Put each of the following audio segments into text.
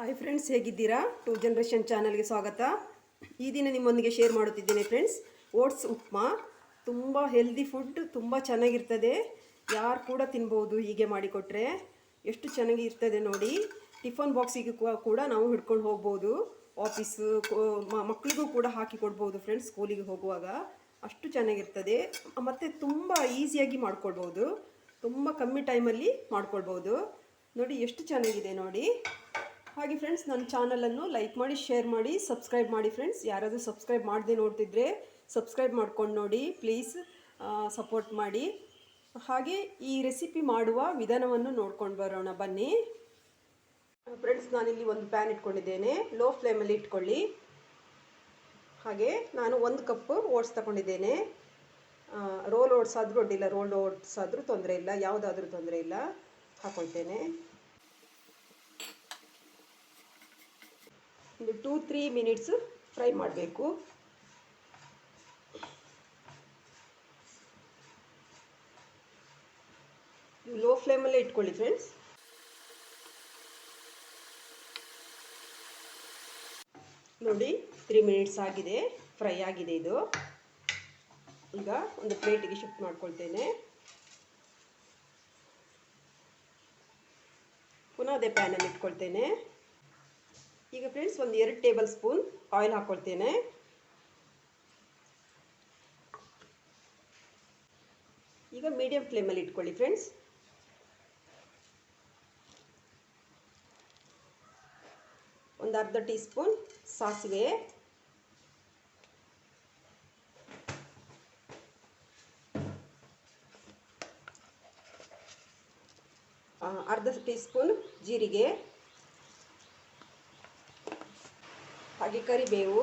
Hi friends, ಹೇಗಿದ್ದೀರಾ? Two generation ಚಾನಲ್ಗೆ ಸ್ವಾಗತ. ಈ ದಿನ ನಿಮ್ಮೊಂದಿಗೆ ಶೇರ್ ಮಾಡುತ್ತಿದ್ದೇನೆ ಫ್ರೆಂಡ್ಸ್. ಓಟ್ಸ್ ಉಪ್ಮಾ ತುಂಬ ಹೆಲ್ದಿ ಫುಡ್, ತುಂಬ ಚೆನ್ನಾಗಿರ್ತದೆ. ಯಾರು ಕೂಡ ತಿನ್ಬೋದು. ಹೀಗೆ ಮಾಡಿಕೊಟ್ರೆ ಎಷ್ಟು ಚೆನ್ನಾಗಿರ್ತದೆ ನೋಡಿ. ಟಿಫನ್ ಬಾಕ್ಸಿಗೆ ಕೂಡ ನಾವು ಹಿಡ್ಕೊಂಡು ಹೋಗ್ಬೋದು. ಆಫೀಸು ಮಕ್ಕಳಿಗೂ ಕೂಡ ಹಾಕಿ ಕೊಡ್ಬೋದು ಫ್ರೆಂಡ್ಸ್, ಸ್ಕೂಲಿಗೆ ಹೋಗುವಾಗ. ಅಷ್ಟು ಚೆನ್ನಾಗಿರ್ತದೆ ಮತ್ತು ತುಂಬ ಈಸಿಯಾಗಿ ಮಾಡ್ಕೊಳ್ಬೋದು. ತುಂಬ ಕಮ್ಮಿ ಟೈಮಲ್ಲಿ ಮಾಡ್ಕೊಳ್ಬೋದು. ನೋಡಿ ಎಷ್ಟು ಚೆನ್ನಾಗಿದೆ ನೋಡಿ. ಹಾಗೆ ಫ್ರೆಂಡ್ಸ್, ನನ್ನ ಚಾನಲನ್ನು ಲೈಕ್ ಮಾಡಿ, ಶೇರ್ ಮಾಡಿ, ಸಬ್ಸ್ಕ್ರೈಬ್ ಮಾಡಿ ಫ್ರೆಂಡ್ಸ್. ಯಾರಾದರೂ ಸಬ್ಸ್ಕ್ರೈಬ್ ಮಾಡದೆ ನೋಡ್ತಿದ್ರೆ ಸಬ್ಸ್ಕ್ರೈಬ್ ಮಾಡ್ಕೊಂಡು ನೋಡಿ ಪ್ಲೀಸ್, ಸಪೋರ್ಟ್ ಮಾಡಿ. ಹಾಗೆ ಈ ರೆಸಿಪಿ ಮಾಡುವ ವಿಧಾನವನ್ನು ನೋಡ್ಕೊಂಡು ಬರೋಣ ಬನ್ನಿ ಫ್ರೆಂಡ್ಸ್. ನಾನಿಲ್ಲಿ ಒಂದು ಪ್ಯಾನ್ ಇಟ್ಕೊಂಡಿದ್ದೇನೆ. ಲೋ ಫ್ಲೇಮಲ್ಲಿ ಇಟ್ಕೊಳ್ಳಿ. ಹಾಗೆ ನಾನು 1 ಕಪ್ ಓಟ್ಸ್ ತಗೊಂಡಿದ್ದೇನೆ. ರೋಲ್ ಓಟ್ಸ್ ಆದರೂ ಅಡ್ಡಿಲ್ಲ, ರೋಲ್ಡ್ ಓಟ್ಸ್ ಆದರೂ ತೊಂದರೆ ಇಲ್ಲ, ಯಾವುದಾದ್ರೂ ತೊಂದರೆ ಇಲ್ಲ. ಹಾಕೊಳ್ತೇನೆ. ಒಂದು 2-3 ಮಿನಿಟ್ಸು ಫ್ರೈ ಮಾಡಬೇಕು. ಲೋ ಫ್ಲೇಮಲ್ಲೇ ಇಟ್ಕೊಳ್ಳಿ ಫ್ರೆಂಡ್ಸ್. ನೋಡಿ 3 ಮಿನಿಟ್ಸ್ ಆಗಿದೆ, ಫ್ರೈ ಆಗಿದೆ ಇದು. ಈಗ ಒಂದು ಪ್ಲೇಟಿಗೆ ಶಿಫ್ಟ್ ಮಾಡ್ಕೊಳ್ತೇನೆ. ಪುನಃ ಅದೇ ಪ್ಯಾನಲ್ಲಿ ಇಟ್ಕೊಳ್ತೇನೆ. ಈಗ ಫ್ರೆಂಡ್ಸ್, ಒಂದು 2 ಟೇಬಲ್ ಸ್ಪೂನ್ ಆಯಿಲ್ ಹಾಕ್ಕೊಳ್ತೇನೆ. ಈಗ ಮೀಡಿಯಂ ಫ್ಲೇಮಲ್ಲಿ ಇಟ್ಕೊಳ್ಳಿ ಫ್ರೆಂಡ್ಸ್. ಒಂದು ಅರ್ಧ ಟೀ ಸ್ಪೂನ್ ಸಾಸಿವೆ, ಅರ್ಧ ಟೀ ಸ್ಪೂನ್ ಜೀರಿಗೆ, ಹಾಗೆ ಕರಿಬೇವು,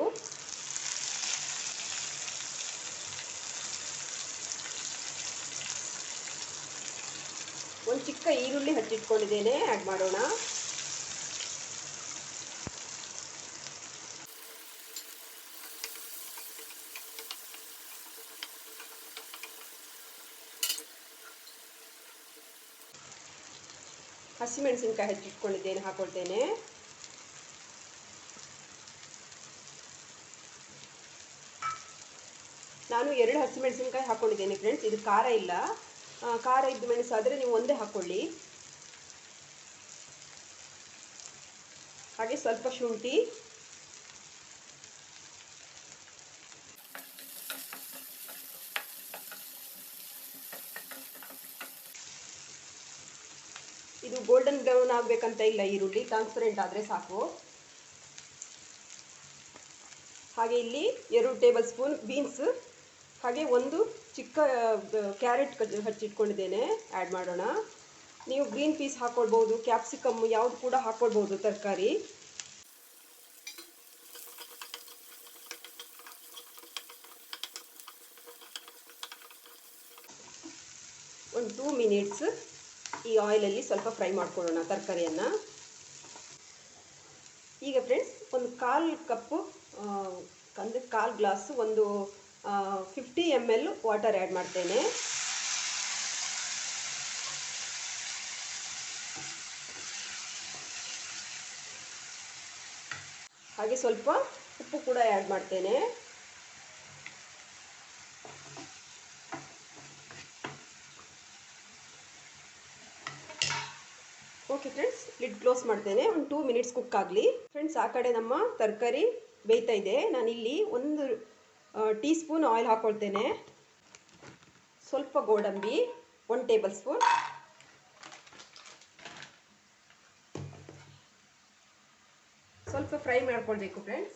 ಒಂದು ಚಿಕ್ಕ ಈರುಳ್ಳಿ ಹಚ್ಚಿಟ್ಕೊಂಡಿದ್ದೇನೆ, ಆ್ಯಡ್ ಮಾಡೋಣ. ಹಸಿಮೆಣಸಿನ್ಕಾಯಿ ಹಚ್ಚಿಟ್ಕೊಂಡಿದ್ದೇನೆ, ಹಾಕೊಳ್ತೇನೆ. ನಾನು 2 ಹಸಿಮೆಣಸಿನ್ಕಾಯಿ ಹಾಕ್ಕೊಂಡಿದ್ದೇನೆ ಫ್ರೆಂಡ್ಸ್. ಇದು ಖಾರ ಇಲ್ಲ. ಖಾರ ಇದ್ದು ಮೆಣಸಾದರೆ ನೀವು ಒಂದೇ ಹಾಕ್ಕೊಳ್ಳಿ. ಹಾಗೆ ಸ್ವಲ್ಪ ಶುಂಠಿ, ಇದು ಗೋಲ್ಡನ್ ಬ್ರೌನ್ ಆಗಬೇಕಂತ ಇಲ್ಲ, ಈರುಳ್ಳಿ ಟ್ರಾನ್ಸ್ಪರೆಂಟ್ ಆದರೆ ಸಾಕು. ಹಾಗೆ ಇಲ್ಲಿ 2 ಟೇಬಲ್ ಸ್ಪೂನ್ ಬೀನ್ಸ್, ಹಾಗೆ ಒಂದು ಚಿಕ್ಕ ಕ್ಯಾರೆಟ್ ಹಚ್ಚಿಟ್ಕೊಂಡಿದ್ದೇನೆ, ಆ್ಯಡ್ ಮಾಡೋಣ. ನೀವು ಗ್ರೀನ್ ಪೀಸ್ ಹಾಕ್ಕೊಳ್ಬೋದು, ಕ್ಯಾಪ್ಸಿಕಮ್ ಯಾವುದು ಕೂಡ ಹಾಕ್ಕೊಳ್ಬೋದು ತರಕಾರಿ. ಒಂದು 2 ಮಿನಿಟ್ಸ್ ಈ ಆಯಿಲಲ್ಲಿ ಸ್ವಲ್ಪ ಫ್ರೈ ಮಾಡ್ಕೊಳ್ಳೋಣ ತರಕಾರಿಯನ್ನು. ಈಗ ಫ್ರೆಂಡ್ಸ್, ಒಂದು 1/4 ಕಪ್ಪು ಅಂದರೆ 1/4 ಗ್ಲಾಸು, ಒಂದು 50 ml ವಾಟರ್ ಆ್ಯಡ್ ಮಾಡ್ತೇನೆ. ಹಾಗೆ ಸ್ವಲ್ಪ ಉಪ್ಪು ಕೂಡ ಆ್ಯಡ್ ಮಾಡ್ತೇನೆ. ಓಕೆ ಫ್ರೆಂಡ್ಸ್, ಲಿಡ್ ಕ್ಲೋಸ್ ಮಾಡ್ತೇನೆ. ಒಂದು 2 ಮಿನಿಟ್ಸ್ ಕುಕ್ ಆಗಲಿ ಫ್ರೆಂಡ್ಸ್. ಆ ಕಡೆ ನಮ್ಮ ತರಕಾರಿ ಬೇಯ್ತಾ ಇದೆ. ನಾನಿಲ್ಲಿ 1 ಟೀ ಸ್ಪೂನ್ ಆಯಿಲ್ ಹಾಕ್ಕೊಳ್ತೇನೆ. ಸ್ವಲ್ಪ ಗೋಡಂಬಿ 1 ಟೇಬಲ್ ಸ್ಪೂನ್, ಸ್ವಲ್ಪ ಫ್ರೈ ಮಾಡ್ಕೊಳ್ಬೇಕು ಫ್ರೆಂಡ್ಸ್.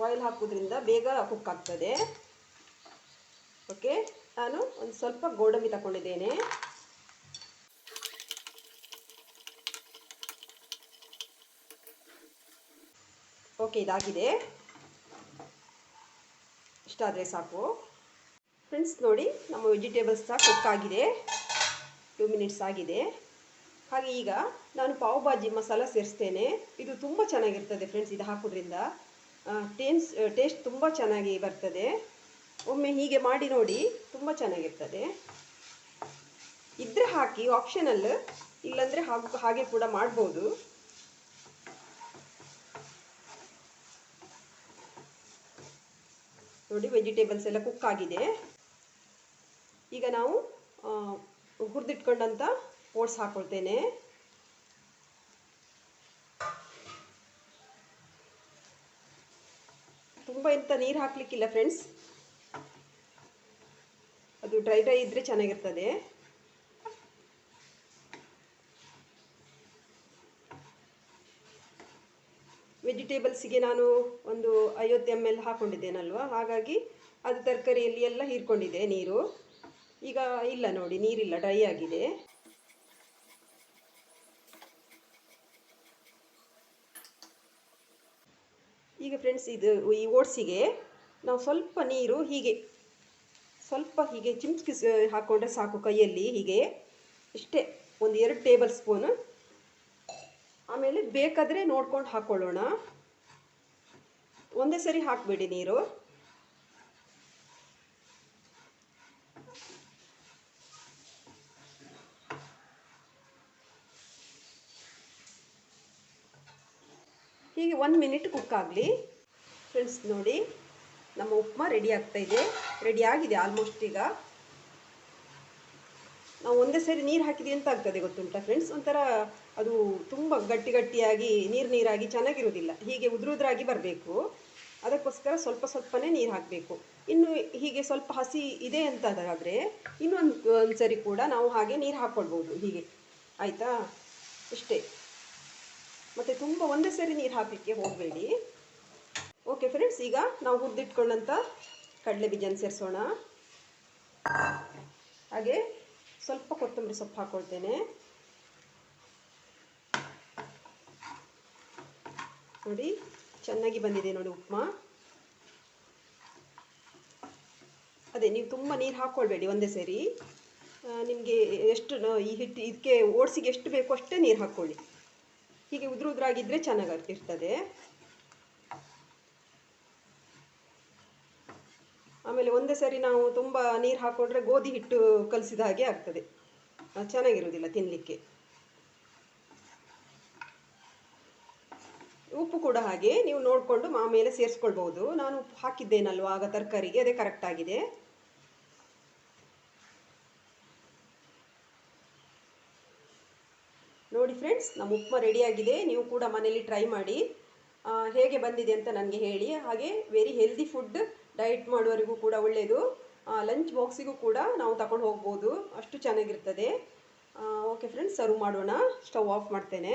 ಆಯಿಲ್ ಹಾಕೋದ್ರಿಂದ ಬೇಗ ಕುಕ್ ಆಗ್ತದೆ. ಓಕೆ, ನಾನು ಒಂದು ಸ್ವಲ್ಪ ಗೋಡಂಬಿ ತಗೊಂಡಿದ್ದೇನೆ. ಓಕೆ, ಇದಾಗಿದೆ. ಇಷ್ಟಾದರೆ ಸಾಕು ಫ್ರೆಂಡ್ಸ್. ನೋಡಿ, ನಮ್ಮ ವೆಜಿಟೇಬಲ್ಸ್ ಸಹ ಕುಕ್ ಆಗಿದೆ. 2 ಮಿನಿಟ್ಸ್ ಆಗಿದೆ. ಹಾಗೆ ಈಗ ನಾನು ಪಾವ್ ಭಾಜಿ ಮಸಾಲ ಸೇರಿಸ್ತೇನೆ. ಇದು ತುಂಬ ಚೆನ್ನಾಗಿರ್ತದೆ ಫ್ರೆಂಡ್ಸ್. ಇದು ಹಾಕೋದ್ರಿಂದ ಟೇಸ್ಟ್ ತುಂಬ ಚೆನ್ನಾಗಿ ಬರ್ತದೆ. ಒಮ್ಮೆ ಹೀಗೆ ಮಾಡಿ ನೋಡಿ, ತುಂಬ ಚೆನ್ನಾಗಿರ್ತದೆ. ಇದ್ರೆ ಹಾಕಿ, ಆಪ್ಷನಲ್, ಇಲ್ಲಾಂದರೆ ಹಾಗೆ ಕೂಡ ಮಾಡ್ಬೋದು. ನೋಡಿ ವೆಜಿಟೇಬಲ್ಸ್ ಎಲ್ಲ ಕುಕ್ ಆಗಿದೆ. ಈಗ ನಾವು ಹುರಿದಿಟ್ಕೊಂಡಂಥ ಓಟ್ಸ್ ಹಾಕೊಳ್ತೇನೆ. ತುಂಬ ಎಂತ ನೀರು ಹಾಕಲಿಕ್ಕಿಲ್ಲ ಫ್ರೆಂಡ್ಸ್, ಅದು ಡ್ರೈ ಇದ್ದರೆ ಚೆನ್ನಾಗಿರ್ತದೆ. ವೆಜಿಟೇಬಲ್ಸಿಗೆ ನಾನು ಒಂದು 50 ml ಹಾಕ್ಕೊಂಡಿದ್ದೇನಲ್ವ, ಹಾಗಾಗಿ ಅದು ತರಕಾರಿಯಲ್ಲಿ ಎಲ್ಲ ಹೀರ್ಕೊಂಡಿದೆ ನೀರು. ಈಗ ಇಲ್ಲ ನೋಡಿ, ನೀರಿಲ್ಲ, ಡ್ರೈ ಆಗಿದೆ. ಈಗ ಫ್ರೆಂಡ್ಸ್, ಈ ಓಟ್ಸಿಗೆ ನಾವು ಸ್ವಲ್ಪ ನೀರು ಸ್ವಲ್ಪ ಹೀಗೆ ಚಿಮ್ಕಿಸಿ ಹಾಕ್ಕೊಂಡ್ರೆ ಸಾಕು ಕೈಯಲ್ಲಿ, ಹೀಗೆ ಇಷ್ಟೇ, ಒಂದು 2 ಟೇಬಲ್ ಸ್ಪೂನ್. ಆಮೇಲೆ ಬೇಕಾದರೆ ನೋಡ್ಕೊಂಡು ಹಾಕ್ಕೊಳ್ಳೋಣ, ಒಂದೇ ಸರಿ ಹಾಕಬೇಡಿ ನೀರು. ಹೀಗೆ 1 ಮಿನಿಟ್ ಕುಕ್ ಆಗಲಿ ಫ್ರೆಂಡ್ಸ್. ನೋಡಿ ನಮ್ಮ ಉಪ್ಮಾ ರೆಡಿ ಆಗ್ತಾ ಇದೆ, ರೆಡಿ ಆಗಿದೆ ಆಲ್ಮೋಸ್ಟ್. ಈಗ ನಾವು ಒಂದೇ ಸರಿ ನೀರು ಹಾಕಿದ್ವಿ ಅಂತ ಆಗ್ತದೆ ಗೊತ್ತುಂಟಾ ಫ್ರೆಂಡ್ಸ್, ಒಂಥರ ಅದು ತುಂಬ ಗಟ್ಟಿಯಾಗಿ ನೀರಾಗಿ ಚೆನ್ನಾಗಿರೋದಿಲ್ಲ. ಹೀಗೆ ಉದುರಾಗಿ ಬರಬೇಕು, ಅದಕ್ಕೋಸ್ಕರ ಸ್ವಲ್ಪನೇ ನೀರು ಹಾಕಬೇಕು. ಇನ್ನು ಹೀಗೆ ಸ್ವಲ್ಪ ಹಸಿ ಇದೆ ಅಂತದಾದರೆ ಇನ್ನೊಂದು ಸರಿ ಕೂಡ ನಾವು ಹಾಗೆ ನೀರು ಹಾಕ್ಕೊಳ್ಬೋದು ಹೀಗೆ, ಆಯಿತಾ? ಇಷ್ಟೇ. ಮತ್ತು ತುಂಬ ಒಂದೇ ಸರಿ ನೀರು ಹಾಕಲಿಕ್ಕೆ ಹೋಗಬೇಡಿ. ಓಕೆ ಫ್ರೆಂಡ್ಸ್, ಈಗ ನಾವು ಹುರಿದಿಟ್ಕೊಂಡಂಥ ಕಡಲೆ ಬೀಜನ ಸೇರಿಸೋಣ. ಹಾಗೆ ಸ್ವಲ್ಪ ಕೊತ್ತಂಬರಿ ಸೊಪ್ಪು ಹಾಕ್ಕೊಳ್ತೇನೆ. ನೋಡಿ ಚೆನ್ನಾಗಿ ಬಂದಿದೆ ನೋಡಿ ಉಪ್ಮಾ. ಅದೇ, ನೀವು ತುಂಬ ನೀರು ಹಾಕ್ಕೊಳ್ಬೇಡಿ ಒಂದೇ ಸರಿ. ನಿಮಗೆ ಎಷ್ಟು ಈ ಹಿಟ್ಟು ಇದಕ್ಕೆ ಓಟ್ಸಿಗೆ ಎಷ್ಟು ಬೇಕೋ ಅಷ್ಟೇ ನೀರು ಹಾಕ್ಕೊಳ್ಳಿ. ಹೀಗೆ ಉದುರಾಗಿದ್ದರೆ ಚೆನ್ನಾಗಿರ್ತದೆ. ಆಮೇಲೆ ಒಂದೇ ಸರಿ ನಾವು ತುಂಬ ನೀರು ಹಾಕ್ಕೊಂಡ್ರೆ ಗೋಧಿ ಹಿಟ್ಟು ಕಲಸಿದ ಹಾಗೆ ಆಗ್ತದೆ, ಚೆನ್ನಾಗಿರೋದಿಲ್ಲ ತಿನ್ನಲಿಕ್ಕೆ. ಉಪ್ಪು ಕೂಡ ಹಾಗೆ ನೀವು ನೋಡಿಕೊಂಡು ಆಮೇಲೆ ಸೇರಿಸ್ಕೊಳ್ಬೋದು. ನಾನು ಉಪ್ಪು ಹಾಕಿದ್ದೇನಲ್ವ ಆಗ ತರಕಾರಿಗೆ, ಅದೇ ಕರೆಕ್ಟ್ ಆಗಿದೆ. ನೋಡಿ ಫ್ರೆಂಡ್ಸ್, ನಮ್ಮ ಉಪ್ಮಾ ರೆಡಿಯಾಗಿದೆ. ನೀವು ಕೂಡ ಮನೇಲಿ ಟ್ರೈ ಮಾಡಿ, ಹೇಗೆ ಬಂದಿದೆ ಅಂತ ನನಗೆ ಹೇಳಿ. ಹಾಗೆ ವೆರಿ ಹೆಲ್ದಿ ಫುಡ್, ಡಯಟ್ ಮಾಡುವವರಿಗೂ ಕೂಡ ಒಳ್ಳೆಯದು. ಲಂಚ್ ಬಾಕ್ಸಿಗೂ ಕೂಡ ನಾವು ತಗೊಂಡು ಹೋಗ್ಬೋದು, ಅಷ್ಟು ಚೆನ್ನಾಗಿರ್ತದೆ. ಓಕೆ ಫ್ರೆಂಡ್ಸ್, ಸರ್ವ್ ಮಾಡೋಣ. ಸ್ಟವ್ ಆಫ್ ಮಾಡ್ತೇನೆ.